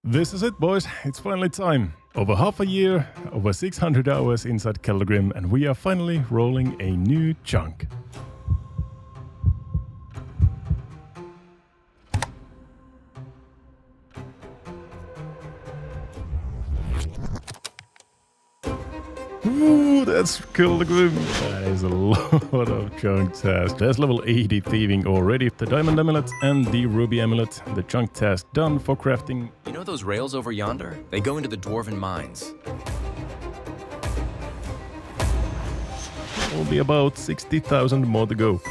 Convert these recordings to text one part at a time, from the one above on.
This is it, boys. It's finally time. Over half a year, over 600 hours inside Keldagrim, and we are finally rolling a new chunk. Ooh, that's Keldagrim. That is a lot of chunk tasks. There's level 80 thieving already, the diamond amulet and the ruby amulet. The chunk task done for crafting. You know those rails over yonder? They go into the dwarven mines. Only about 60,000 more to go.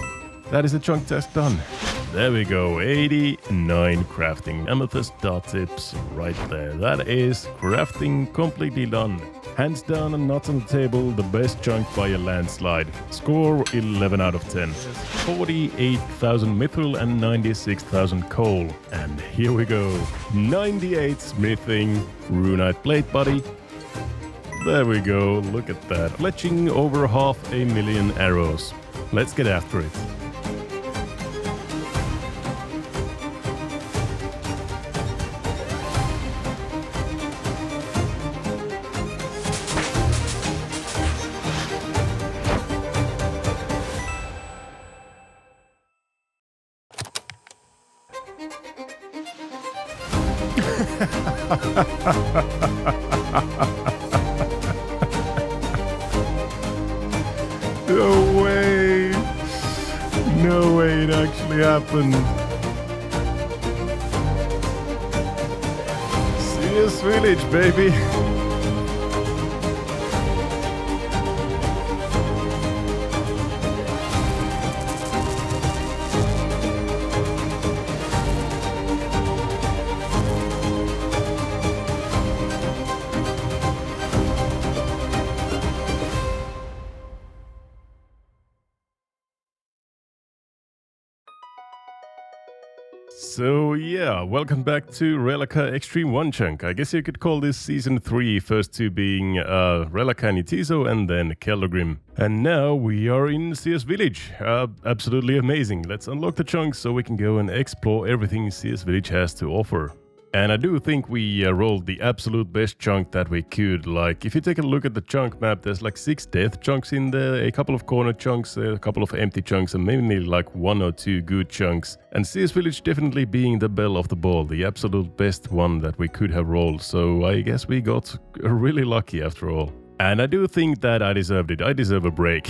That is the chunk task done. There we go, 89 crafting amethyst dot tips right there. That is crafting completely done. Hands down and nuts on the table, the best chunk by a landslide. Score 11 out of 10. 48,000 mithril and 96,000 coal. And here we go, 98 smithing, runite plate buddy. There we go, look at that. Fletching over 500,000 arrows. Let's get after it. No way! No way it actually happened. SeerSupreme Village, baby! So yeah, welcome back to Rellekka Extreme 1 chunk. I guess you could call this Season 3, first two being Rellekka and Itizo and then Keldagrim. And now we are in SeerSupreme Village. Absolutely amazing. Let's unlock the chunks so we can go and explore everything SeerSupreme Village has to offer. And I do think we rolled the absolute best chunk that we could. Like, if you take a look at the chunk map, there's like 6 death chunks in there, a couple of corner chunks, a couple of empty chunks, and maybe like 1 or 2 good chunks. And SeerSupreme Village definitely being the belle of the ball, the absolute best one that we could have rolled. So I guess we got really lucky after all. And I do think that I deserved it. I deserve a break.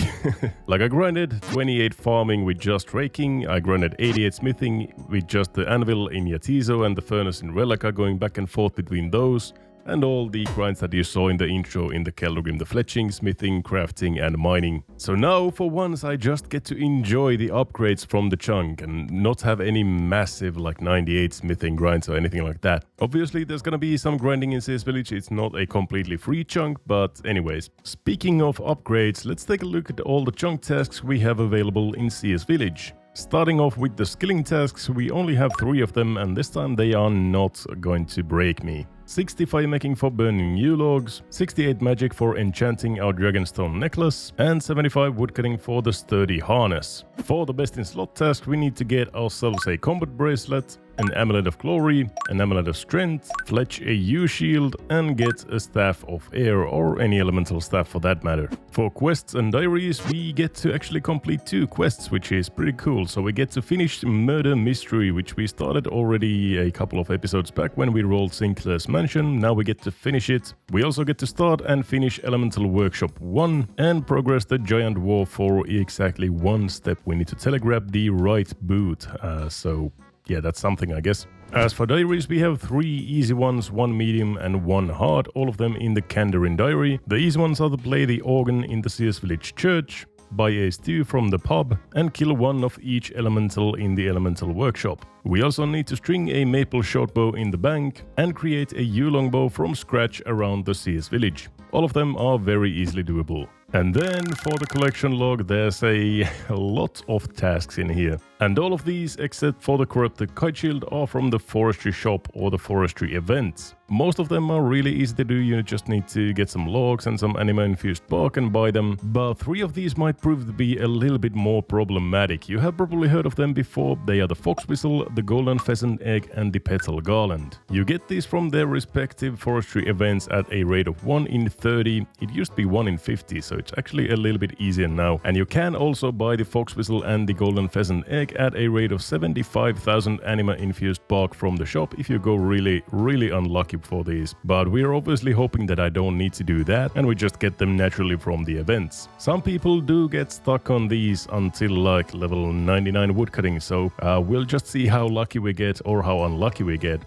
Like, I grinded 28 farming with just raking. I grinded 88 smithing with just the anvil in Itizo and the furnace in Rellekka, going back and forth between those. And all the grinds that you saw in the intro in the Keldagrim, the fletching, smithing, crafting and mining. So now for once I just get to enjoy the upgrades from the chunk and not have any massive like 98 smithing grinds or anything like that. Obviously there's gonna be some grinding in SeerSupreme Village, it's not a completely free chunk, but anyways. Speaking of upgrades, let's take a look at all the chunk tasks we have available in SeerSupreme Village. Starting off with the skilling tasks, we only have 3 of them and this time they are not going to break me. 65 making for burning new logs, 68 magic for enchanting our dragonstone necklace, and 75 woodcutting for the sturdy harness. For the best in slot task, we need to get ourselves a combat bracelet, an amulet of glory, an amulet of strength, fletch a U-shield, and get a staff of air or any elemental staff for that matter. For quests and diaries, we get to actually complete 2 quests, which is pretty cool. So we get to finish Murder Mystery, which we started already a couple of episodes back when we rolled Sinclair's Mansion. Now we get to finish it. We also get to start and finish Elemental Workshop 1 and progress the Giant War for exactly 1 step. We need to telegraph the right boot. So yeah, that's something, I guess. As for diaries, we have 3 easy ones, 1 medium and 1 hard, all of them in the Kandarin diary. The easy ones are to play the organ in the SeerSupreme Village church, buy a stew from the pub, and kill 1 of each elemental in the elemental workshop. We also need to string a maple shortbow in the bank and create a yew longbow from scratch around the SeerSupreme Village. All of them are very easily doable. And then for the collection log, there's a lot of tasks in here. And all of these, except for the corrupted kite shield, are from the forestry shop or the forestry events. Most of them are really easy to do. You just need to get some logs and some anima-infused bark and buy them. But 3 of these might prove to be a little bit more problematic. You have probably heard of them before. They are the fox whistle, the golden pheasant egg, and the petal garland. You get these from their respective forestry events at a rate of 1 in 30. It used to be 1 in 50, so it's actually a little bit easier now. And you can also buy the fox whistle and the golden pheasant egg at a rate of 75,000 anima-infused bark from the shop if you go really unlucky for these. But we're obviously hoping that I don't need to do that, and we just get them naturally from the events. Some people do get stuck on these until like level 99 woodcutting, so we'll just see how lucky we get or how unlucky we get.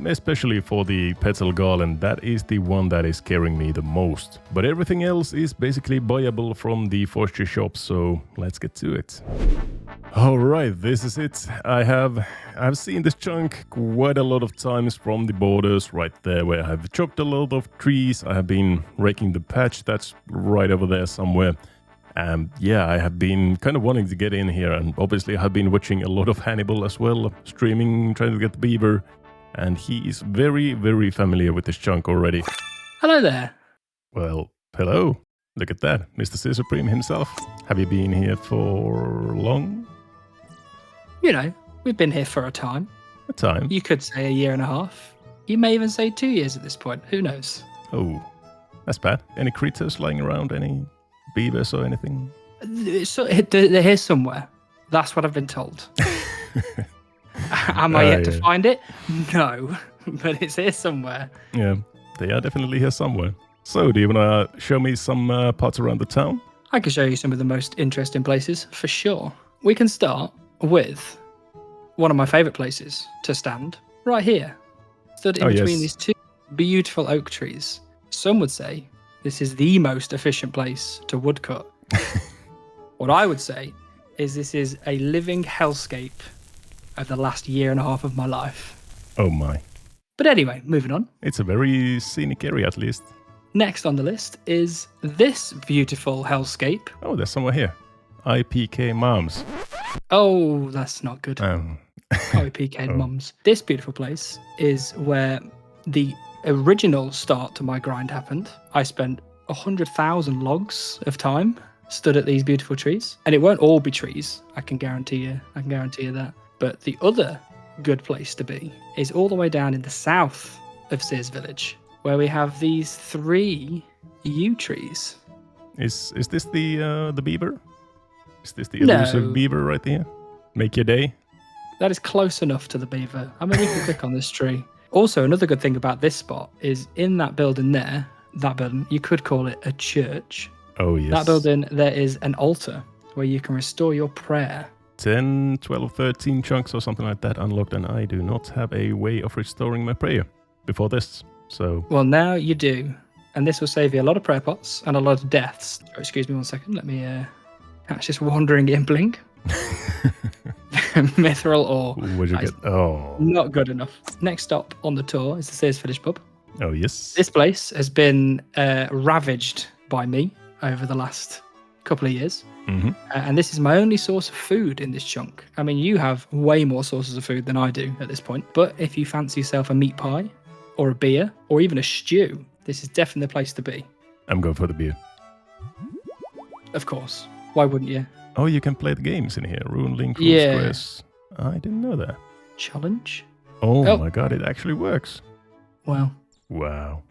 Especially for the petal garland, that is the one that is scaring me the most. But everything else is basically buyable from the forestry shop, so let's get to it. Alright, this is it. I've seen this chunk quite a lot of times from the borders right there where I've chopped a lot of trees. I have been raking the patch that's right over there somewhere. Yeah, I have been kind of wanting to get in here, and obviously I have been watching a lot of Hannibal as well, streaming, trying to get the beaver, and he is very familiar with this chunk already. Hello there. Well, hello. Look at that, Mr. SeerSupreme himself. Have you been here for long? You know, we've been here for a time. A time? You could say a year and a half. You may even say 2 years at this point. Who knows? Oh, that's bad. Any critters lying around? Any beavers or anything? So, they're here somewhere. That's what I've been told. Am I yet to find it? No, but it's here somewhere. Yeah, they are definitely here somewhere. So, do you want to show me some parts around the town? I can show you some of the most interesting places, for sure. We can start with one of my favourite places to stand, right here. Stood in between these 2 beautiful oak trees. Some would say this is the most efficient place to woodcut. What I would say is this is a living hellscape of the last year and a half of my life. Oh my. But anyway, moving on. It's a very scenic area at least. Next on the list is this beautiful hellscape. Oh, there's somewhere here. IPK Moms. Oh, that's not good. IPK Mums. This beautiful place is where the original start to my grind happened. I spent 100,000 logs of time stood at these beautiful trees. And it won't all be trees, I can guarantee you that. But the other good place to be is all the way down in the south of Seers Village, where we have these 3 yew trees. Is this the beaver? Is this the elusive beaver right here? Make your day? That is close enough to the beaver. I mean, we can click on this tree. Also, another good thing about this spot is in that building there, you could call it a church. Oh, yes. That building, there is an altar where you can restore your prayer. 10, 12, 13 chunks or something like that unlocked, and I do not have a way of restoring my prayer before this, so... Well, now you do, and this will save you a lot of prayer pots and a lot of deaths. Oh, excuse me 1 second, let me catch this wandering inkling. Mithril ore. What'd you get? Oh. Not good enough. Next stop on the tour is the Seers Village pub. Oh, yes. This place has been ravaged by me over the last couple of years. Mm-hmm. And this is my only source of food in this chunk. I mean, you have way more sources of food than I do at this point. But if you fancy yourself a meat pie or a beer or even a stew, this is definitely the place to be. I'm going for the beer. Of course. Why wouldn't you? Oh, you can play the games in here. Rune Link, Rune Squares. I didn't know that. Challenge? Oh my god, it actually works. Well. Wow.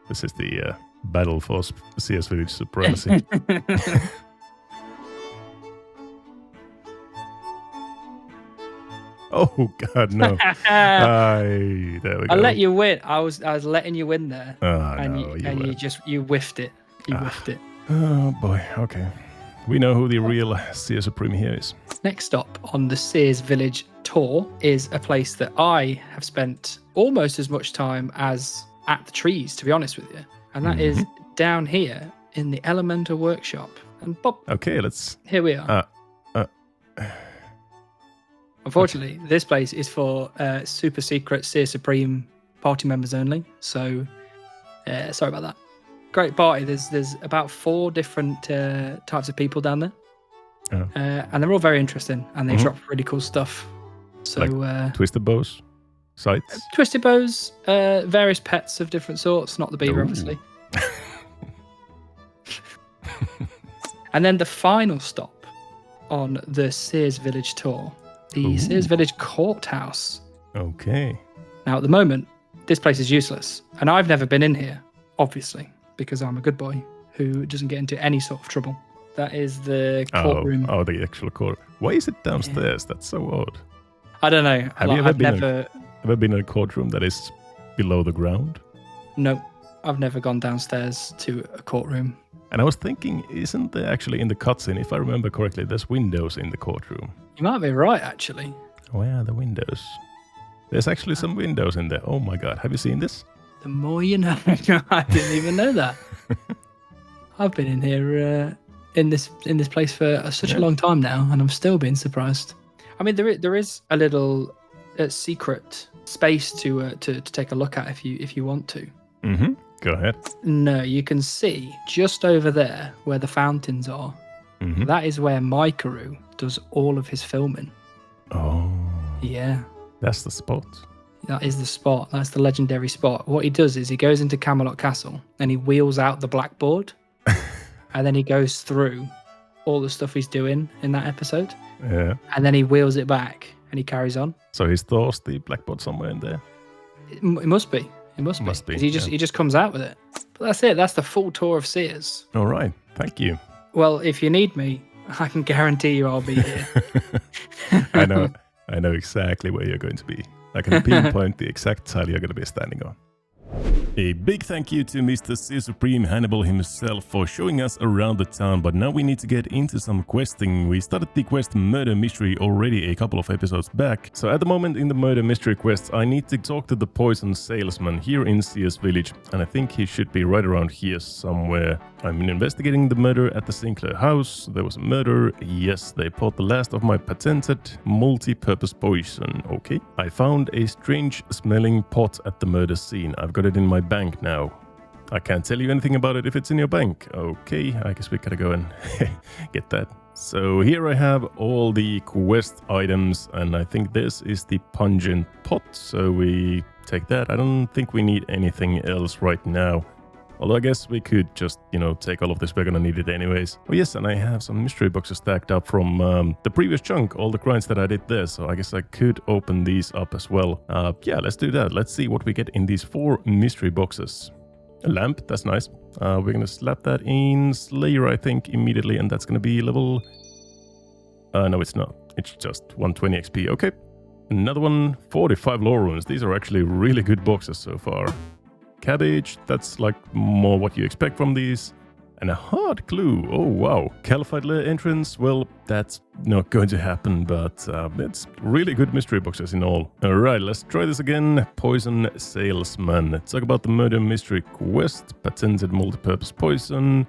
This is the battle for Seers Village supremacy. Oh god, no. There we go. I let you win. I was letting you win there. Oh, and no, you whiffed it. You whiffed it. Oh boy, okay. We know who the real SeerSupreme here is. Next stop on the Seers Village tour is a place that I have spent almost as much time as at the trees, to be honest with you. And that is down here in the Elemental Workshop. And Bob. Okay, let's... Here we are. Unfortunately, this place is for super secret SeerSupreme party members only. So, sorry about that. Great party. There's about 4 different types of people down there. Oh. And they're all very interesting. And they drop really cool stuff. So like twisted bows? sights? Twisted bows, various pets of different sorts, not the beaver, obviously. And then the final stop on the Seers Village tour, the Seers Village Courthouse. Okay. Now, at the moment, this place is useless, and I've never been in here, obviously, because I'm a good boy who doesn't get into any sort of trouble. That is the courtroom. Oh, the actual court. Why is it downstairs? That's so odd. I don't know. Have you ever been in a courtroom that is below the ground? No, I've never gone downstairs to a courtroom. And I was thinking, isn't there actually in the cutscene, if I remember correctly, there's windows in the courtroom? You might be right, actually. Where are the windows? There's actually some windows in there. Oh my god, have you seen this? The more you know. I didn't even know that. I've been in here in this place for such a long time now, and I'm still being surprised. I mean, there is a little secret space to take a look at if you want to. Mm-hmm. Go ahead. No, you can see just over there where the fountains are. Mm-hmm. That is where Mikaru does all of his filming. Oh. Yeah. That's the spot. That is the spot. That's the legendary spot. What he does is he goes into Camelot Castle and he wheels out the blackboard. And then he goes through all the stuff he's doing in that episode. Yeah. And then he wheels it back and he carries on. So he stores the blackboard somewhere in there? It must be. It must be. He just comes out with it. But that's it. That's the full tour of Seers. All right. Thank you. Well, if you need me, I can guarantee you I'll be here. I know exactly where you're going to be. I can pinpoint the exact tile you're going to be standing on. A big thank you to Mr. SeerSupreme Hannibal himself for showing us around the town, but now we need to get into some questing. We started the quest Murder Mystery already a couple of episodes back, so at the moment in the Murder Mystery quest I need to talk to the poison salesman here in Seers Village, and I think he should be right around here somewhere. I'm investigating the murder at the Sinclair house. There was a murder. Yes, they poured the last of my patented multi-purpose poison. Okay. I found a strange smelling pot at the murder scene. I've got it in my bank now. I can't tell you anything about it if it's in your bank. Okay, I guess we gotta go and get that. So here I have all the quest items, and I think this is the pungent pot, so we take that. I don't think we need anything else right now. Although I guess we could just, take all of this. We're gonna need it anyways. Oh yes, and I have some mystery boxes stacked up from the previous chunk, all the grinds that I did there, so I guess I could open these up as well. Yeah, let's do that. Let's see what we get in these 4 mystery boxes. A lamp, that's nice. We're gonna slap that in Slayer, I think, immediately, and that's gonna be level... no, it's not. It's just 120 XP, okay. Another one, 45 lore runes. These are actually really good boxes so far. Cabbage, that's like more what you expect from these. And a hard clue, oh wow. Caliphate lair entrance, well, that's not going to happen, but it's really good mystery boxes in all. Alright, let's try this again. Poison salesman. Talk about the murder mystery quest. Patented multi-purpose poison.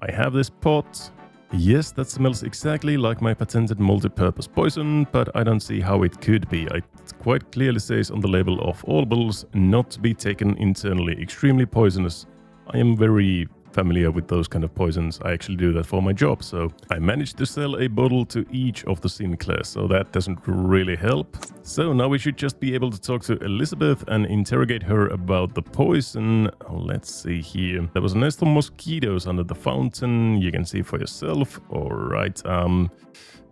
I have this pot. Yes, that smells exactly like my patented multi-purpose poison, but I don't see how it could be. It quite clearly says on the label of all bottles, not to be taken internally, extremely poisonous. I am very familiar with those kind of poisons. I actually do that for my job, so I managed to sell a bottle to each of the Sinclairs, so that doesn't really help. So now we should just be able to talk to Elizabeth and interrogate her about the poison. Let's see here. There was a nest of mosquitoes under the fountain. You can see for yourself. Alright,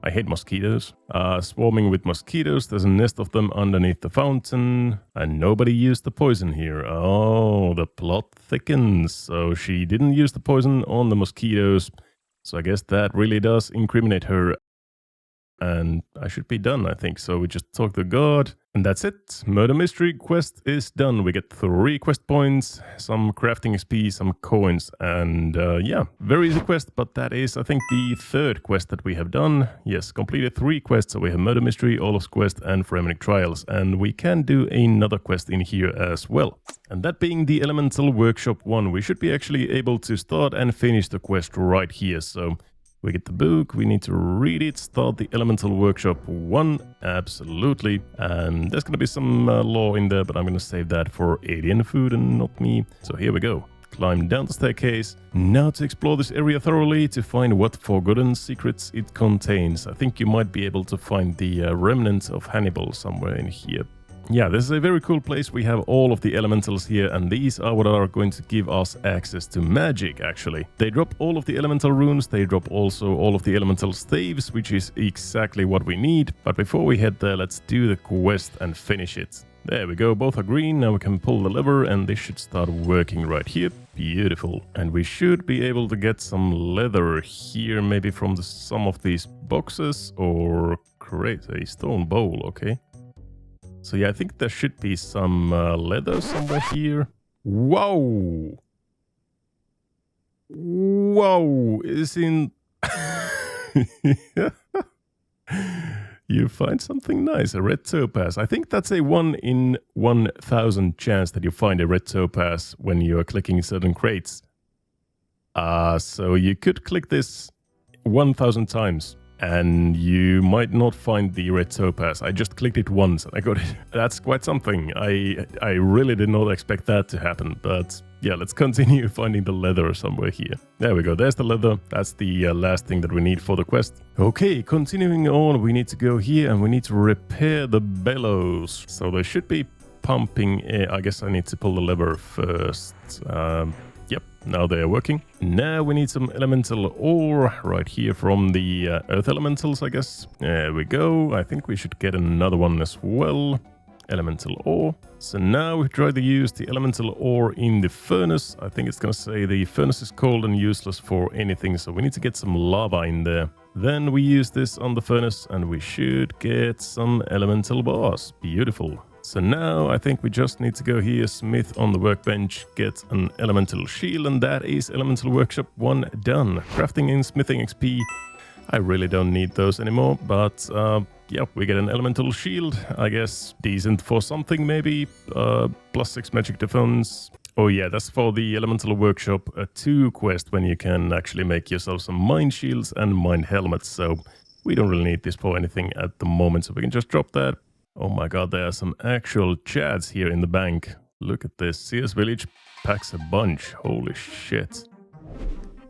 I hate mosquitoes. Swarming with mosquitoes. There's a nest of them underneath the fountain. And nobody used the poison here. Oh, the plot thickens. So she didn't use the poison on the mosquitoes. So I guess that really does incriminate her. And I should be done, I think. So we just talk to God. And that's it. Murder Mystery quest is done. We get 3 quest points, some crafting XP, some coins, and yeah, very easy quest, but that is, I think, the 3rd quest that we have done. Yes, completed 3 quests, so we have Murder Mystery, Olaf's quest, and Phrenic Trials, and we can do another quest in here as well. And that being the Elemental Workshop 1, we should be actually able to start and finish the quest right here, so... We get the book, we need to read it, start the Elemental Workshop 1, absolutely. And there's going to be some lore in there, but I'm going to save that for alien food and not me. So here we go. Climb down the staircase. Now to explore this area thoroughly to find what forgotten secrets it contains. I think you might be able to find the remnants of Hannibal somewhere in here. yeah, this is a very cool place. We have all of the elementals here, and these are what are going to give us access to magic, actually. They drop all of the elemental runes, they drop also all of the elemental staves, which is exactly what we need. But before we head there, let's do the quest and finish it. There we go, both are green. Now we can pull the lever and this should start working right here. Beautiful. And we should be able to get some leather here, maybe from some of these boxes, or create a stone bowl, okay. So yeah, I think there should be some leather somewhere here. Whoa! Whoa! Is in... You find something nice, a red topaz. I think that's a 1 in 1,000 chance that you find a red topaz when you are clicking certain crates. So you could click this 1,000 times and you might not find the red topaz. I just clicked it once and I got it. That's quite something. I really did not expect that to happen, but yeah, let's continue finding the leather somewhere here. There we go, there's the leather. That's the last thing that we need for the quest. Okay, continuing on, we need to go here and we need to repair the bellows. So they should be pumping air. I guess I need to pull the lever first. Yep, now they are working. Now we need some elemental ore right here from the earth elementals, I guess. There we go. I think we should get another one as well. Elemental ore. So now we try to use the elemental ore in the furnace. I think it's gonna say the furnace is cold and useless for anything, so we need to get some lava in there. Then we use this on the furnace and we should get some elemental bars. Beautiful. So now I think we just need to go here, smith on the workbench, get an elemental shield, and that is elemental workshop 1 done. Crafting and smithing XP. I really don't need those anymore, but yeah, we get an elemental shield, I guess decent for something maybe, +6 magic defense. Oh yeah, that's for the elemental workshop 2 quest, when you can actually make yourself some mind shields and mind helmets, so we don't really need this for anything at the moment, so we can just drop that. Oh my god, there are some actual chads here in the bank. Look at this, CS Village packs a bunch, holy shit.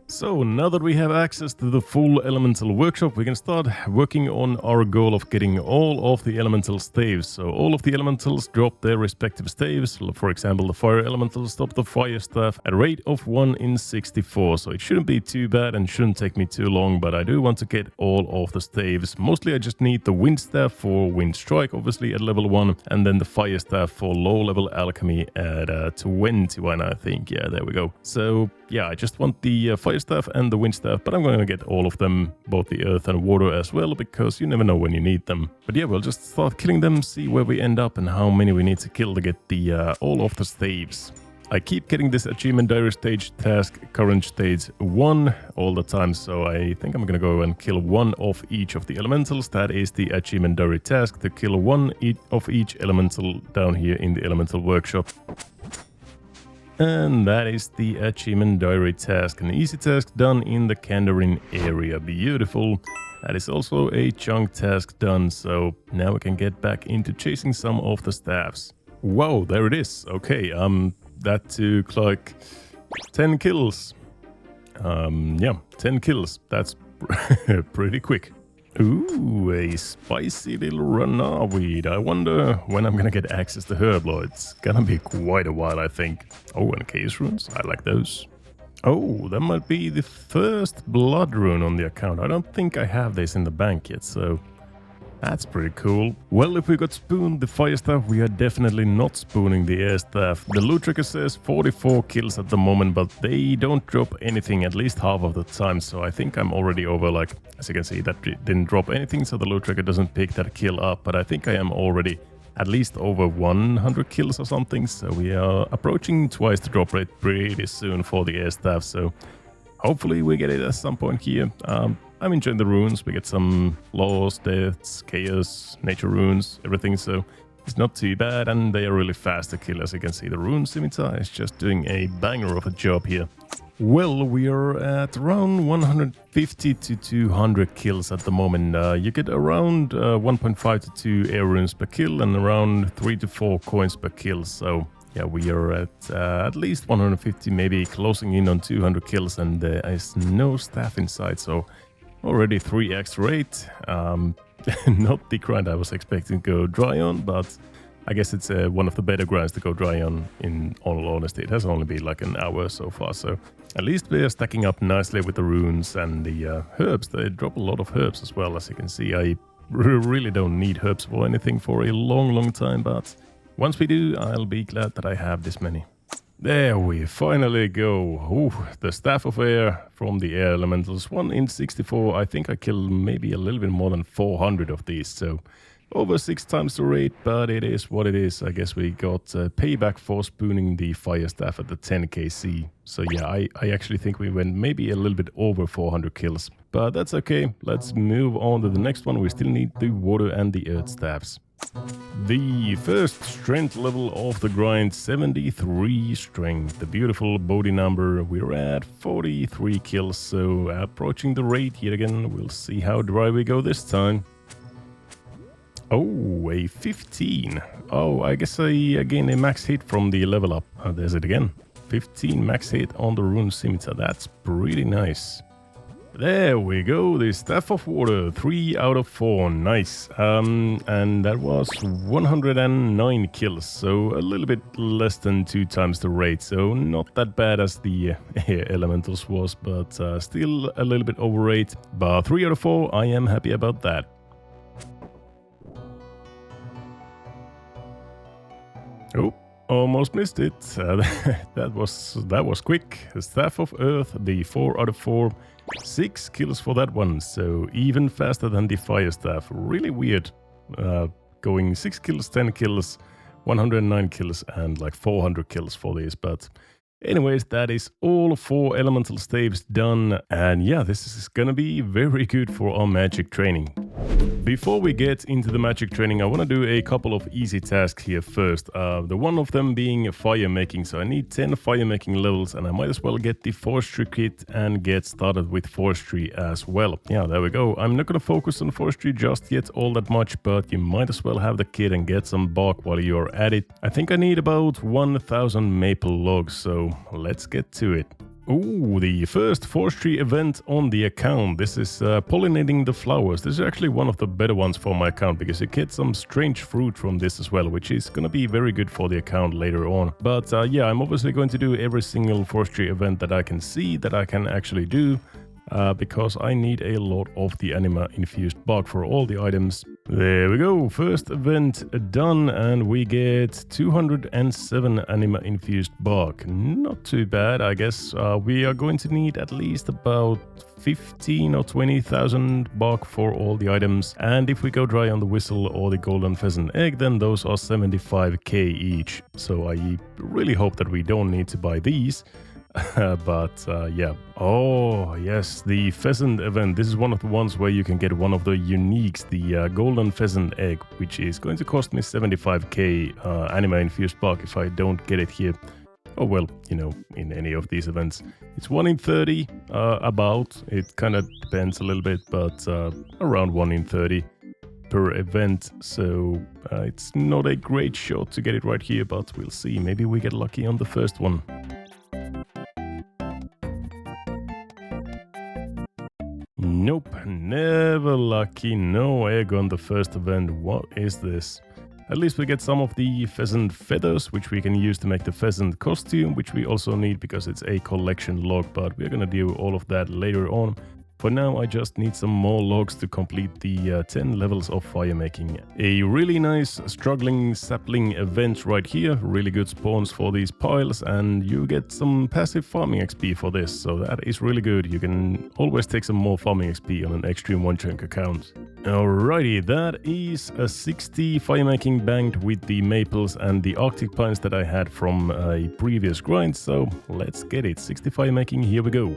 So now that we have access to the full elemental workshop, we can start working on our goal of getting all of the elemental staves. So all of the elementals drop their respective staves. For example, the fire elementals drop the fire staff at a rate of 1 in 64. So it shouldn't be too bad and shouldn't take me too long, but I do want to get all of the staves. Mostly I just need the wind staff for wind strike, obviously at level 1, and then the fire staff for low level alchemy at 21, I think. Yeah, there we go. So yeah, I just want the fire staff and the wind staff, but I'm going to get all of them, both the earth and water as well, because you never know when you need them. But yeah, we'll just start killing them, see where we end up and how many we need to kill to get the all of the staves. I keep getting this achievement diary stage task, current stage 1 all the time, so I think I'm gonna go and kill 1 of each of the elementals. That is the achievement diary task, to kill 1 of each elemental down here in the elemental workshop. And that is the achievement diary task, an easy task done in the Keldagrim area. Beautiful. That is also a chunk task done, so now we can get back into chasing some of the staffs. Wow, there it is. Okay, that took like 10 kills. Yeah, 10 kills. That's pretty quick. Ooh, a spicy little runnerweed. I wonder when I'm gonna get access to her, Lord. It's gonna be quite a while, I think. Oh, and case runes. I like those. Oh, that might be the first blood rune on the account. I don't think I have this in the bank yet, so that's pretty cool. Well, if we got spooned the fire staff, we are definitely not spooning the air staff. The loot tracker says 44 kills at the moment, but they don't drop anything at least half of the time. So I think I'm already over, like, as you can see, that didn't drop anything, so the loot tracker doesn't pick that kill up. But I think I am already at least over 100 kills or something. So we are approaching twice the drop rate pretty soon for the air staff. So hopefully we get it at some point here. I'm enjoying the runes. We get some laws, deaths, chaos, nature runes, everything. So it's not too bad, and they are really fast to kill. As you can see, the rune scimitar is just doing a banger of a job here. Well, we are at around 150 to 200 kills at the moment. You get around 1.5 to 2 air runes per kill and around 3 to 4 coins per kill. So yeah, we are at least 150, maybe closing in on 200 kills, and there is no staff inside. So already 3x rate. Not the grind I was expecting to go dry on, but I guess it's one of the better grinds to go dry on, in all honesty. It has only been like an hour so far, so at least we're stacking up nicely with the runes and the herbs. They drop a lot of herbs as well, as you can see. I really don't need herbs for anything for a long time, but once we do, I'll be glad that I have this many. There we finally go. Ooh, the Staff of Air from the Air Elementals. 1 in 64. I think I killed maybe a little bit more than 400 of these, so over 6 times the rate, but it is what it is. I guess we got payback for spooning the Fire Staff at the 10 KC. So yeah, I actually think we went maybe a little bit over 400 kills. But that's okay. Let's move on to the next one. We still need the Water and the Earth Staffs. The first strength level of the grind, 73 strength. The beautiful body number. We're at 43 kills, so approaching the rate yet again. We'll see how dry we go this time. Oh, a 15. Oh, I guess again a max hit from the level up. There's it again. 15 max hit on the Rune Scimitar. That's pretty nice. There we go, the Staff of Water, 3 out of 4, nice. And that was 109 kills, so a little bit less than 2 times the rate, so not that bad as the Elementals was, but still a little bit over rate. But 3 out of 4, I am happy about that. Oh, almost missed it. That was quick. The Staff of Earth, the 4 out of 4. 6 kills for that one, so even faster than the Fire Staff. Really weird. Going 6 kills, 10 kills, 109 kills, and like 400 kills for this. But anyways, that is all 4 elemental staves done. And yeah, this is gonna be very good for our magic training. Before we get into the magic training, I want to do a couple of easy tasks here first. The one of them being fire making, so I need 10 fire making levels, and I might as well get the Forestry kit and get started with Forestry as well. Yeah, there we go. I'm not going to focus on Forestry just yet all that much, but you might as well have the kit and get some bark while you're at it. I think I need about 1000 maple logs, so let's get to it. Ooh, the first Forestry event on the account. This is pollinating the flowers. This is actually one of the better ones for my account because you get some strange fruit from this as well, which is going to be very good for the account later on. But yeah, I'm obviously going to do every single Forestry event that I can see that I can actually do. Because I need a lot of the anima infused bark for all the items. There we go, first event done, and we get 207 anima infused bark. Not too bad, I guess. We are going to need at least about 15 or 20,000 bark for all the items, and if we go dry on the whistle or the golden pheasant egg, then those are 75k each. So I really hope that we don't need to buy these. But yeah. Oh yes, the pheasant event. This is one of the ones where you can get one of the uniques, the golden pheasant egg, which is going to cost me 75k anima infused bark if I don't get it here. Oh well, you know, in any of these events. It's 1 in 30 about. It kind of depends a little bit, but around 1 in 30 per event, so it's not a great shot to get it right here, but we'll see. Maybe we get lucky on the first one. Nope, never lucky, no egg on the first event. What is this? At least we get some of the pheasant feathers, which we can use to make the pheasant costume, which we also need because it's a collection log, but we're gonna do all of that later on. For now, I just need some more logs to complete the 10 levels of fire making. A really nice struggling sapling event right here. Really good spawns for these piles, and you get some passive farming XP for this. So that is really good. You can always take some more farming XP on an Xtreme 1 chunk account. Alrighty, that is a 60 fire making banked with the maples and the Arctic pines that I had from a previous grind. So let's get it. 60 fire making, here we go.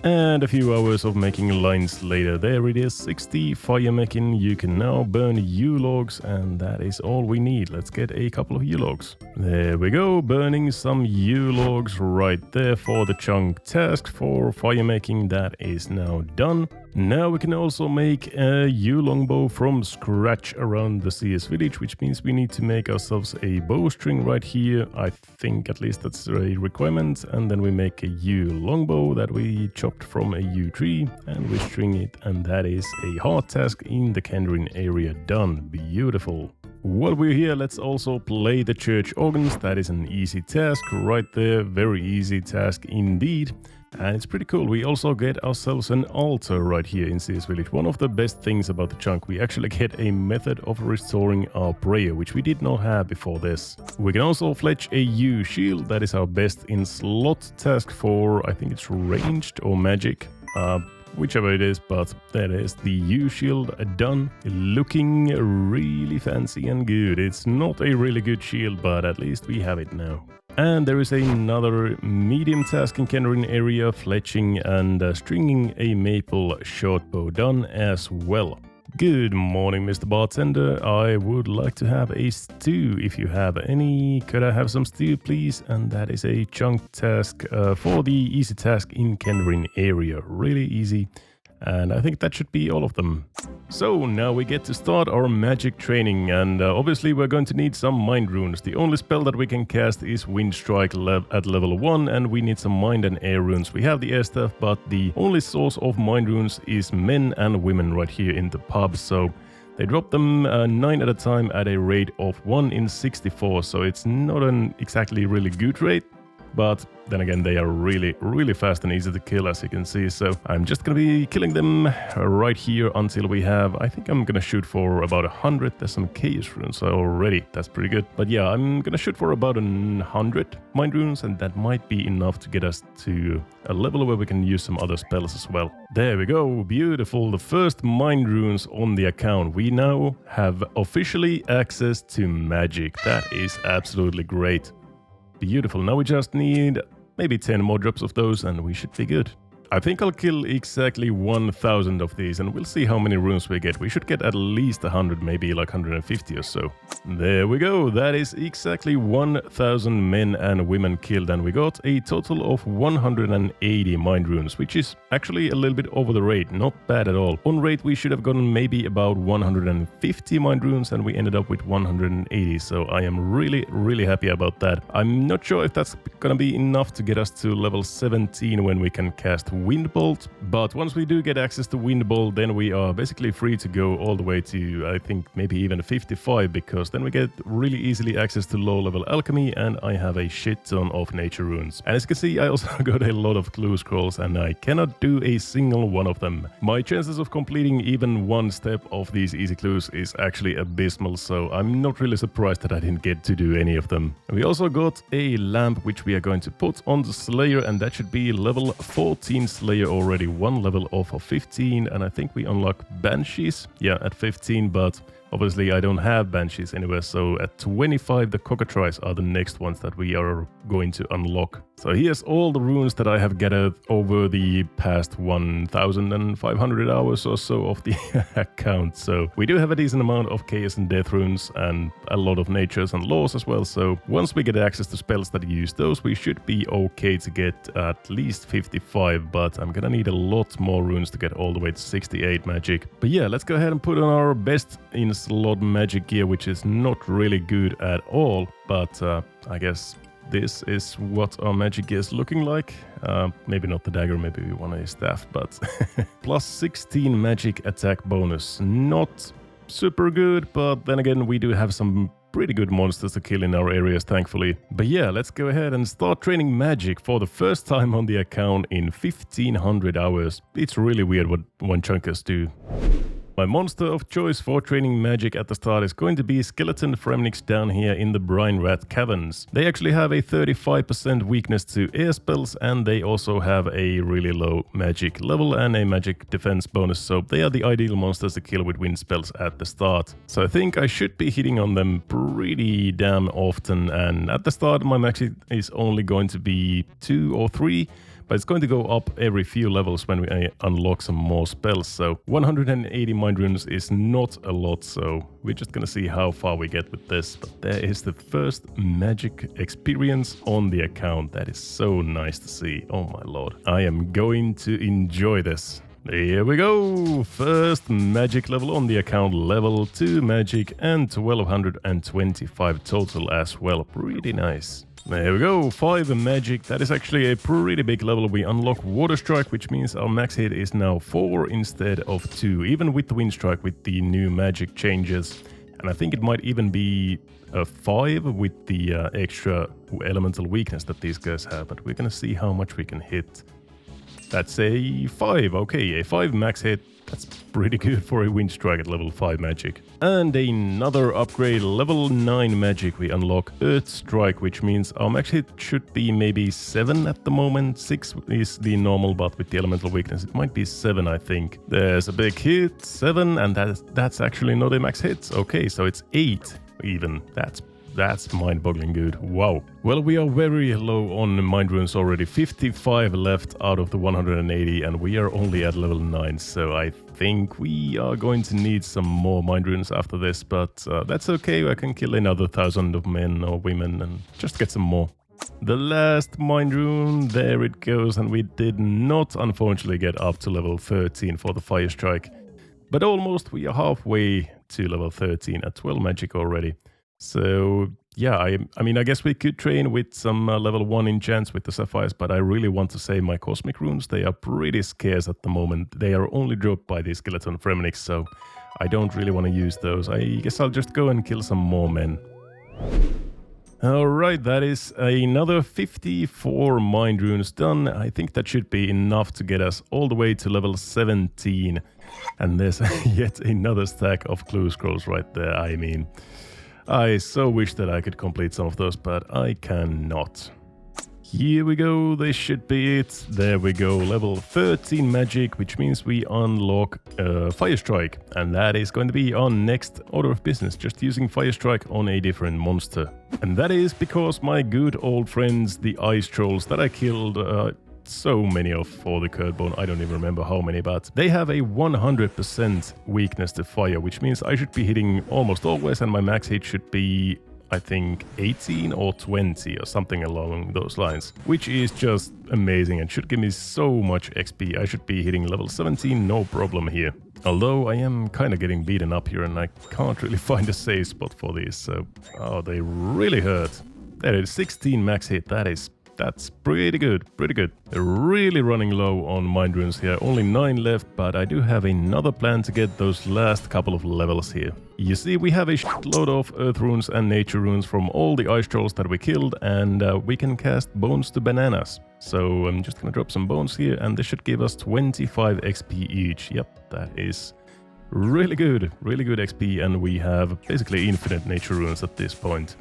And a few hours of making lines later, there it is, 60 fire making. You can now burn yew logs, and that is all we need. Let's get a couple of yew logs. There we go, burning some yew logs right there for the chunk task for fire making. That is now done. Now we can also make a yew longbow from scratch around the CS village, which means we need to make ourselves a bowstring right here. I think at least that's a requirement. And then we make a yew longbow that we chopped from a yew tree and we string it. And that is a hard task in the Keldagrim area done. Beautiful. While we're here, let's also play the church organs. That is an easy task right there. Very easy task indeed. And it's pretty cool. We also get ourselves an altar right here in CS Village. One of the best things about the chunk, we actually get a method of restoring our prayer, which we did not have before this. We can also fletch a yew shield. That is our best in slot task for, I think it's ranged or magic. Whichever it is, but that is the yew shield done. Looking really fancy and good. It's not a really good shield, but at least we have it now. And there is another medium task in Keldagrim area, fletching and stringing a maple shortbow done as well. Good morning, Mr. Bartender. I would like to have a stew if you have any. Could I have some stew, please? And that is a chunk task for the easy task in Keldagrim area. Really easy. And I think that should be all of them. So now we get to start our magic training, and obviously we're going to need some mind runes. The only spell that we can cast is Wind Strike at level 1, and we need some mind and air runes. We have the air stuff, but the only source of mind runes is men and women right here in the pub. So they drop them 9 at a time at a rate of 1 in 64, so it's not an exactly really good rate. But then again, they are really fast and easy to kill, as you can see. So I'm just going to be killing them right here until we have... I think I'm going to shoot for about 100. There's some chaos runes already. That's pretty good. But yeah, I'm going to shoot for about 100 mind runes, and that might be enough to get us to a level where we can use some other spells as well. There we go. Beautiful. The first mind runes on the account. We now have officially access to magic. That is absolutely great. Beautiful. Now we just need maybe 10 more drops of those and we should be good. I think I'll kill exactly 1,000 of these and we'll see how many runes we get. We should get at least 100, maybe like 150 or so. There we go. That is exactly 1,000 men and women killed, and we got a total of 180 mind runes, which is actually a little bit over the rate. Not bad at all. On rate we should have gotten maybe about 150 mind runes and we ended up with 180, so I am really happy about that. I'm not sure if that's gonna be enough to get us to level 17 when we can cast Wind Bolt, but once we do get access to Wind Bolt, then we are basically free to go all the way to, I think, maybe even 55, because then we get really easily access to low-level alchemy, and I have a shit ton of nature runes. And as you can see, I also got a lot of clue scrolls, and I cannot do a single one of them. My chances of completing even one step of these easy clues is actually abysmal, so I'm not really surprised that I didn't get to do any of them. We also got a lamp, which we are going to put on the Slayer, and that should be level 14 Slayer already, one level off of 15, and I think we unlock Banshees, yeah, at 15, but obviously I don't have Banshees anywhere, so at 25 the Cockatrice are the next ones that we are going to unlock. So here's all the runes that I have gathered over the past 1,500 hours or so of the account. So we do have a decent amount of chaos and death runes and a lot of natures and laws as well. So once we get access to spells that use those, we should be okay to get at least 55, but I'm gonna need a lot more runes to get all the way to 68 magic. But yeah, let's go ahead and put on our best in slot magic gear, which is not really good at all, but I guess this is what our magic gear is looking like. Maybe not the dagger, maybe we want a staff, but plus 16 magic attack bonus. Not super good, but then again, we do have some pretty good monsters to kill in our areas, thankfully. But yeah, let's go ahead and start training magic for the first time on the account in 1,500 hours. It's really weird what one chunkers do. My monster of choice for training magic at the start is going to be Skeleton Fremnix down here in the Brine Rat Caverns. They actually have a 35% weakness to air spells, and they also have a really low magic level and a magic defense bonus, so they are the ideal monsters to kill with wind spells at the start. So I think I should be hitting on them pretty damn often, and at the start my max is only going to be 2 or 3. but it's going to go up every few levels when we unlock some more spells. So 180 mind runes is not a lot, so we're just gonna see how far we get with this. But there is the first magic experience on the account. That is so nice to see. Oh my lord. I am going to enjoy this. Here we go! First magic level on the account, level 2 magic and 1225 total as well. Pretty nice. There we go, 5 magic. That is actually a pretty big level. We unlock Water Strike, which means our max hit is now 4 instead of 2, even with the Wind Strike with the new magic changes. And I think it might even be a 5 with the extra elemental weakness that these guys have, but we're gonna see how much we can hit. That's a 5, okay, a 5 max hit. That's pretty good for a Wind Strike at level 5 magic. And another upgrade, level 9 magic, we unlock Earth Strike, which means our max hit should be maybe 7 at the moment. 6 is the normal, but with the elemental weakness it might be 7, I think. There's a big hit, 7, and that's actually not a max hit. Okay, so it's 8 even. That's mind-boggling good. Wow. Well, we are very low on mind runes already. 55 left out of the 180, and we are only at level 9. So I think we are going to need some more mind runes after this, but that's okay. I can kill another 1,000 of men or women and just get some more. The last mind rune, there it goes, and we did not unfortunately get up to level 13 for the Fire Strike. But almost, we are halfway to level 13 at 12 magic already. So yeah, I mean, I guess we could train with some level 1 enchants with the sapphires, but I really want to save my cosmic runes. They are pretty scarce at the moment. They are only dropped by the skeleton Fremeniks, so I don't really want to use those. I guess I'll just go and kill some more men. Alright, that is another 54 mind runes done. I think that should be enough to get us all the way to level 17. And there's yet another stack of clue scrolls right there. I mean, I so wish that I could complete some of those, but I cannot. Here we go, this should be it. There we go, level 13 magic, which means we unlock Fire Strike. And that is going to be our next order of business, just using Fire Strike on a different monster. And that is because my good old friends, the ice trolls that I killed so many of for the Curdbone, I don't even remember how many, but they have a 100% weakness to fire, which means I should be hitting almost always, and my max hit should be, I think, 18 or 20 or something along those lines, which is just amazing and should give me so much XP. I should be hitting level 17, no problem here. Although I am kind of getting beaten up here and I can't really find a safe spot for these, so oh, they really hurt. There it is, 16 max hit, that's pretty good, pretty good. They're really running low on mind runes here, only 9 left, but I do have another plan to get those last couple of levels here. You see, we have a shitload of earth runes and nature runes from all the ice trolls that we killed, and we can cast bones to bananas. So I'm just gonna drop some bones here, and this should give us 25 XP each. Yep, that is really good XP, and we have basically infinite nature runes at this point.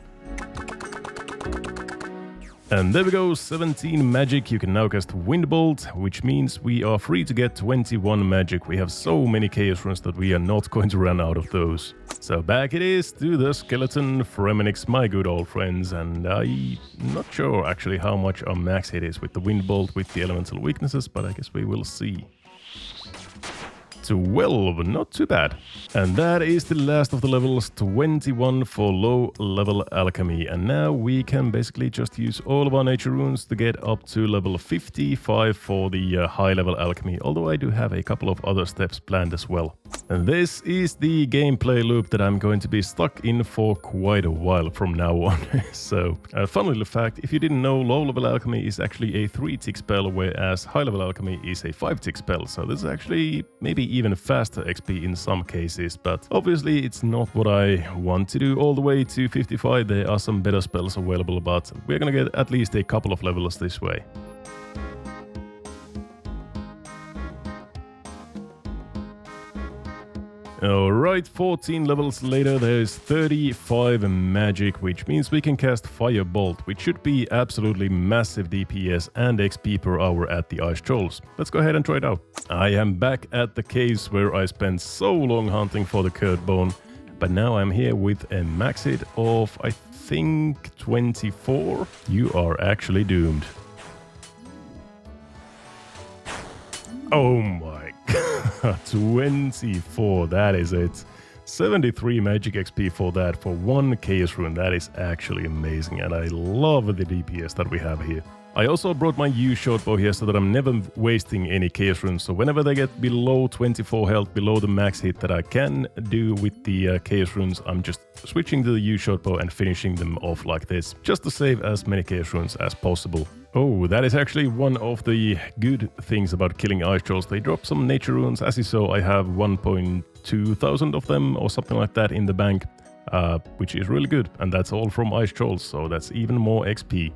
And there we go, 17 magic. You can now cast Wind Bolt, which means we are free to get 21 magic. We have so many chaos runes that we are not going to run out of those. So back it is to the skeleton Fremeniks, my good old friends, and I'm not sure actually how much our max hit is with the Wind Bolt with the elemental weaknesses, but I guess we will see. 12, not too bad. And that is the last of the levels, 21 for low level alchemy. And now we can basically just use all of our nature runes to get up to level 55 for the high level alchemy, although I do have a couple of other steps planned as well. And this is the gameplay loop that I'm going to be stuck in for quite a while from now on. So, fun little fact, if you didn't know, low level alchemy is actually a 3-tick spell, whereas high level alchemy is a 5-tick spell. So this is actually maybe even faster XP in some cases, but obviously it's not what I want to do all the way to 55. There are some better spells available, but we're gonna get at least a couple of levels this way. Alright, 14 levels later, there's 35 magic, which means we can cast Firebolt, which should be absolutely massive DPS and XP per hour at the Ice Trolls. Let's go ahead and try it out. I am back at the caves where I spent so long hunting for the Curdbone, but now I'm here with a max hit of, I think, 24. You are actually doomed. Oh my god, 24, that is it. 73 magic XP for that, for one Chaos Rune. That is actually amazing, and I love the DPS that we have here. I also brought my U shortbow here so that I'm never wasting any Chaos Runes. So whenever they get below 24 health, below the max hit that I can do with the Chaos Runes, I'm just switching to the U shortbow and finishing them off like this, just to save as many Chaos Runes as possible. Oh, that is actually one of the good things about killing Ice Trolls. They drop some nature runes. As you saw, I have 1.2 thousand of them or something like that in the bank, which is really good. And that's all from Ice Trolls, so that's even more XP.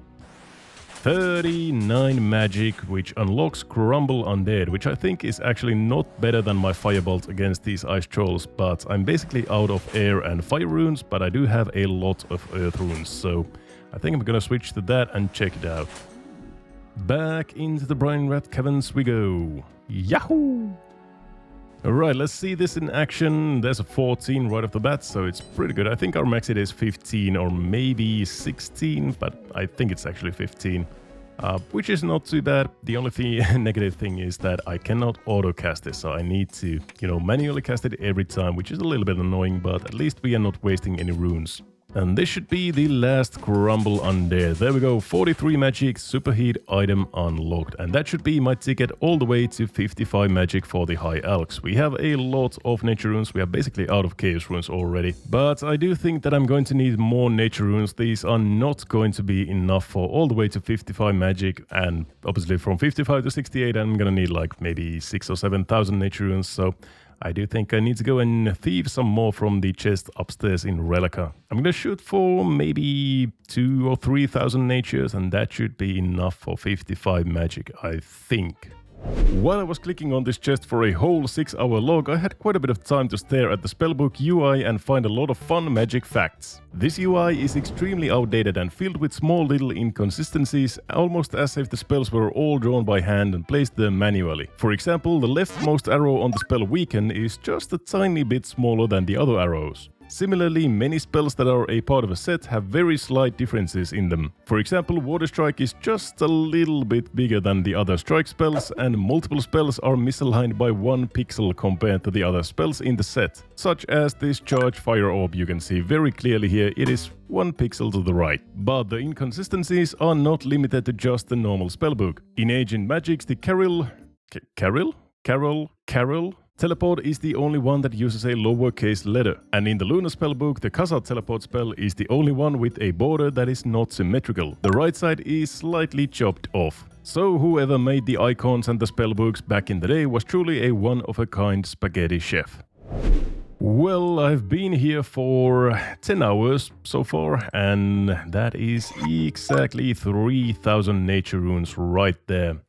39 magic, which unlocks Crumble Undead, which I think is actually not better than my Firebolt against these Ice Trolls, but I'm basically out of air and fire runes, but I do have a lot of earth runes, so I think I'm gonna switch to that and check it out. Back into the Brine Rat Caverns we go. Yahoo! Alright, let's see this in action. There's a 14 right off the bat, so it's pretty good. I think our max hit is 15 or maybe 16, but I think it's actually 15. Which is not too bad. The only negative thing is that I cannot auto-cast this, so I need to, manually cast it every time, which is a little bit annoying, but at least we are not wasting any runes. And this should be the last Crumble Undead. There we go, 43 magic, superheat item unlocked. And that should be my ticket all the way to 55 magic for the High Alks. We have a lot of nature runes, we are basically out of chaos runes already. But I do think that I'm going to need more nature runes. These are not going to be enough for all the way to 55 magic. And obviously from 55 to 68 I'm gonna need like maybe 6,000 or 7,000 nature runes. So I do think I need to go and thieve some more from the chest upstairs in Rellekka. I'm gonna shoot for maybe 2,000 or 3,000 natures, and that should be enough for 55 magic, I think. While I was clicking on this chest for a whole 6-hour log, I had quite a bit of time to stare at the spellbook UI and find a lot of fun magic facts. This UI is extremely outdated and filled with small little inconsistencies, almost as if the spells were all drawn by hand and placed there manually. For example, the leftmost arrow on the spell Weaken is just a tiny bit smaller than the other arrows. Similarly, many spells that are a part of a set have very slight differences in them. For example, Water Strike is just a little bit bigger than the other strike spells, and multiple spells are misaligned by 1 pixel compared to the other spells in the set. Such as this Charge Fire Orb, you can see very clearly here, it is 1 pixel to the right. But the inconsistencies are not limited to just the normal spellbook. In Ancient Magics, the Carol teleport is the only one that uses a lowercase letter, and in the Luna spellbook, the Kasa teleport spell is the only one with a border that is not symmetrical. The right side is slightly chopped off. So whoever made the icons and the spellbooks back in the day was truly a one-of-a-kind spaghetti chef. Well, I've been here for 10 hours so far, and that is exactly 3,000 nature runes right there.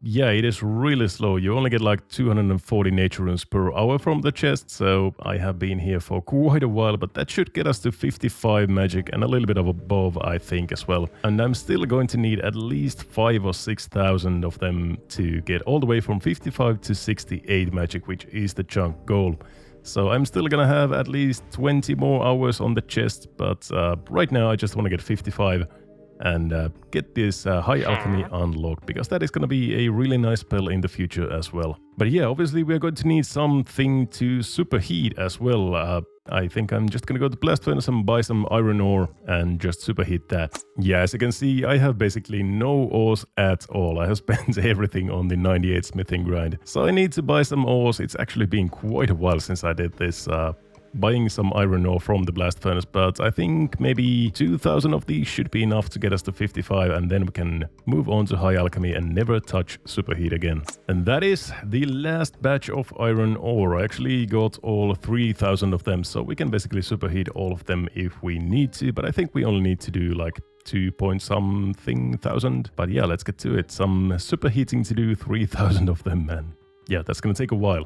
Yeah, it is really slow. You only get like 240 nature runes per hour from the chest, so I have been here for quite a while, but that should get us to 55 magic and a little bit of above, I think, as well. And I'm still going to need at least 5,000 or 6,000 of them to get all the way from 55 to 68 magic, which is the chunk goal. So I'm still gonna have at least 20 more hours on the chest, but right now I just want to get 55. And get this High Alchemy unlocked, because that is going to be a really nice spell in the future as well. But yeah, obviously we're going to need something to superheat as well. I think I'm just going to go to Blast Furnace and buy some iron ore and just superheat that. Yeah, as you can see, I have basically no ores at all. I have spent everything on the 98 smithing grind. So I need to buy some ores. It's actually been quite a while since I did this. Buying some iron ore from the blast furnace, but I think maybe 2,000 of these should be enough to get us to 55, and then we can move on to High Alchemy and never touch superheat again. And that is the last batch of iron ore. I actually got all 3,000 of them, so we can basically superheat all of them if we need to, but I think we only need to do like 2-point-something thousand. But yeah, let's get to it. Some superheating to do, 3,000 of them, man. Yeah, that's gonna take a while.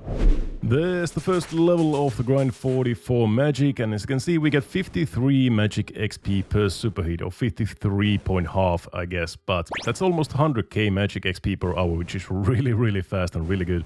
There's the first level of the grind, 44 magic, and as you can see we get 53 magic XP per superheat, or 53.5 I guess, but that's almost 100k magic XP per hour, which is really fast and really good.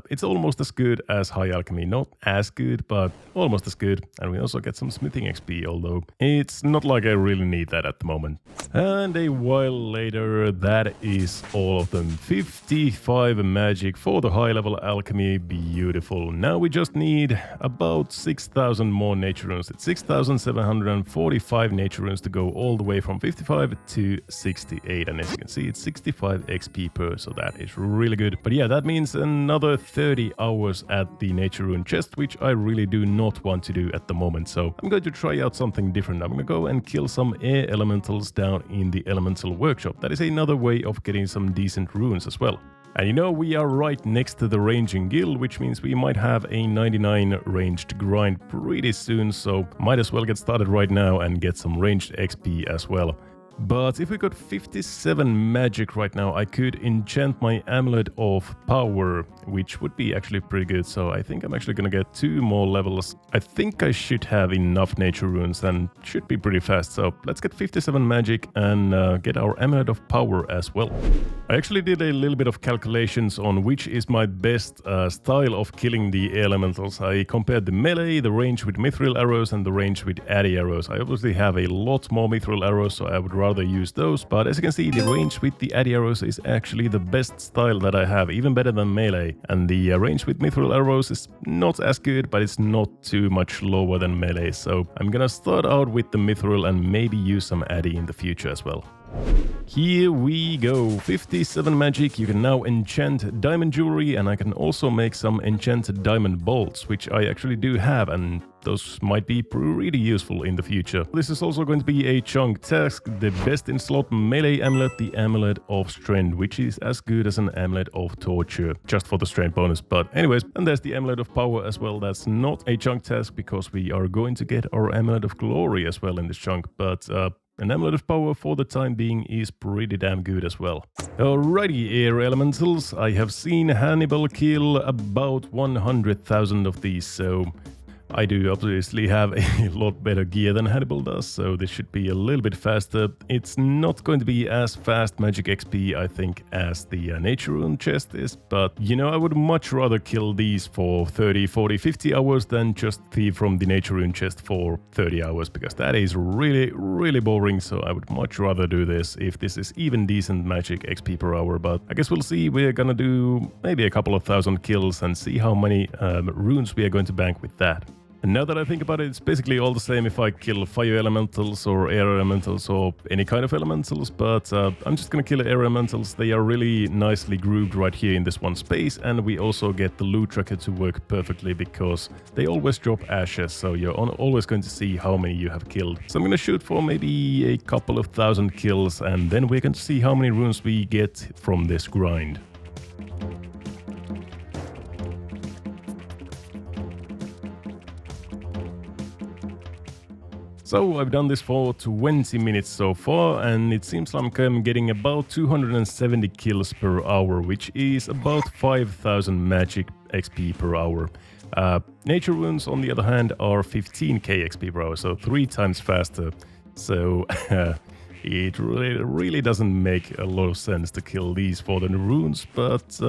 It's almost as good as high alchemy. Not as good, but almost as good. And we also get some smithing XP, although it's not like I really need that at the moment. And a while later, that is all of them. 55 magic for the high level alchemy. Beautiful. Now we just need about 6,000 more nature runes. It's 6,745 nature runes to go all the way from 55 to 68. And as you can see, it's 65 XP per, so that is really good. But yeah, that means another 30 hours at the nature rune chest, which I really do not want to do at the moment. So I'm going to try out something different. I'm going to go and kill some air elementals down in the elemental workshop. That is another way of getting some decent runes as well. And you know, we are right next to the ranging guild, which means we might have a 99 ranged grind pretty soon, so might as well get started right now and get some ranged XP as well. But if we got 57 magic right now, I could enchant my Amulet of Power, which would be actually pretty good. So I think I'm actually gonna get 2 more levels. I think I should have enough nature runes and should be pretty fast. So let's get 57 magic and get our Amulet of Power as well. I actually did a little bit of calculations on which is my best style of killing the elementals. I compared the melee, the range with mithril arrows, and the range with addy arrows. I obviously have a lot more mithril arrows, so I would rather use those, but as you can see, the range with the addy arrows is actually the best style that I have, even better than melee. And the range with mithril arrows is not as good, but it's not too much lower than melee, so I'm gonna start out with the mithril and maybe use some addy in the future as well. Here we go, 57 magic. You can now enchant diamond jewelry, and I can also make some enchanted diamond bolts, which I actually do have, and those might be pretty useful in the future. This is also going to be a chunk task, the best in slot melee amulet, the Amulet of Strength, which is as good as an Amulet of Torture, just for the strength bonus. But anyways, and there's the Amulet of Power as well. That's not a chunk task because we are going to get our Amulet of Glory as well in this chunk, but an Amulet of Power for the time being is pretty damn good as well. Alrighty, air elementals. I have seen Hannibal kill about 100,000 of these, so I do obviously have a lot better gear than Hannibal does, so this should be a little bit faster. It's not going to be as fast magic XP, I think, as the nature rune chest is, but you know, I would much rather kill these for 30, 40, 50 hours than just thieve from the nature rune chest for 30 hours, because that is really, really boring, so I would much rather do this if this is even decent magic XP per hour. But I guess we'll see. We're gonna do maybe a couple of thousand kills and see how many runes we are going to bank with that. And now that I think about it, it's basically all the same if I kill fire elementals or air elementals or any kind of elementals, but I'm just gonna kill air elementals. They are really nicely grouped right here in this one space, and we also get the loot tracker to work perfectly because they always drop ashes, so you're always going to see how many you have killed. So I'm gonna shoot for maybe a couple of thousand kills, and then we're going to see how many runes we get from this grind. So I've done this for 20 minutes so far, and it seems like I'm getting about 270 kills per hour, which is about 5,000 magic XP per hour. Nature runes, on the other hand, are 15k XP per hour, so 3 times faster. So it really doesn't make a lot of sense to kill these for the runes, but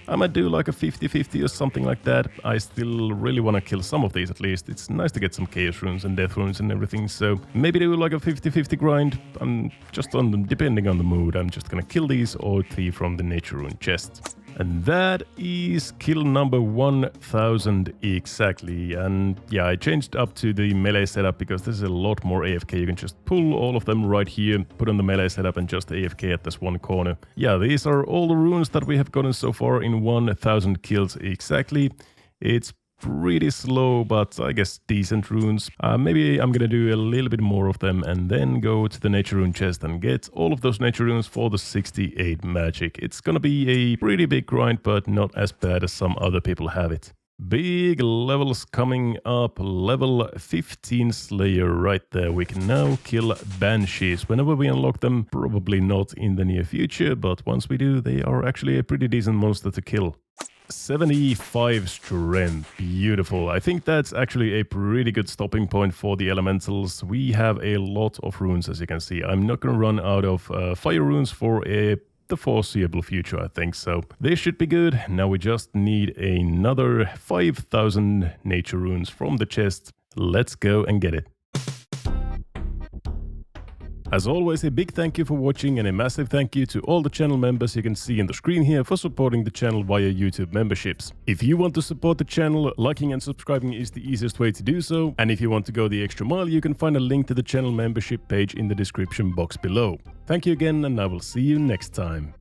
I might do like a 50-50 or something like that. I still really want to kill some of these at least. It's nice to get some chaos runes and death runes and everything, so maybe do like a 50-50 grind. I'm just on them, depending on the mood. I'm just gonna kill these or thieve from the nature rune chest. And that is kill number 1000 exactly. And yeah, I changed up to the melee setup because this is a lot more AFK. You can just pull all of them right here, put on the melee setup and just AFK at this one corner. Yeah, these are all the runes that we have gotten so far in 1000 kills exactly. It's pretty slow, but I guess decent runes. Maybe I'm gonna do a little bit more of them and then go to the nature rune chest and get all of those nature runes for the 68 magic. It's gonna be a pretty big grind, but not as bad as some other people have it. Big levels coming up. Level 15 Slayer right there. We can now kill banshees whenever we unlock them. Probably not in the near future, but once we do, they are actually a pretty decent monster to kill. 75 strength, beautiful. I think that's actually a pretty good stopping point for the elementals. We have a lot of runes, as you can see. I'm not gonna run out of fire runes for a the foreseeable future, I think. So this should be good. Now we just need another 5,000 nature runes from the chest. Let's go and get it. As always, a big thank you for watching and a massive thank you to all the channel members you can see in the screen here for supporting the channel via YouTube memberships. If you want to support the channel, liking and subscribing is the easiest way to do so, and if you want to go the extra mile, you can find a link to the channel membership page in the description box below. Thank you again, and I will see you next time.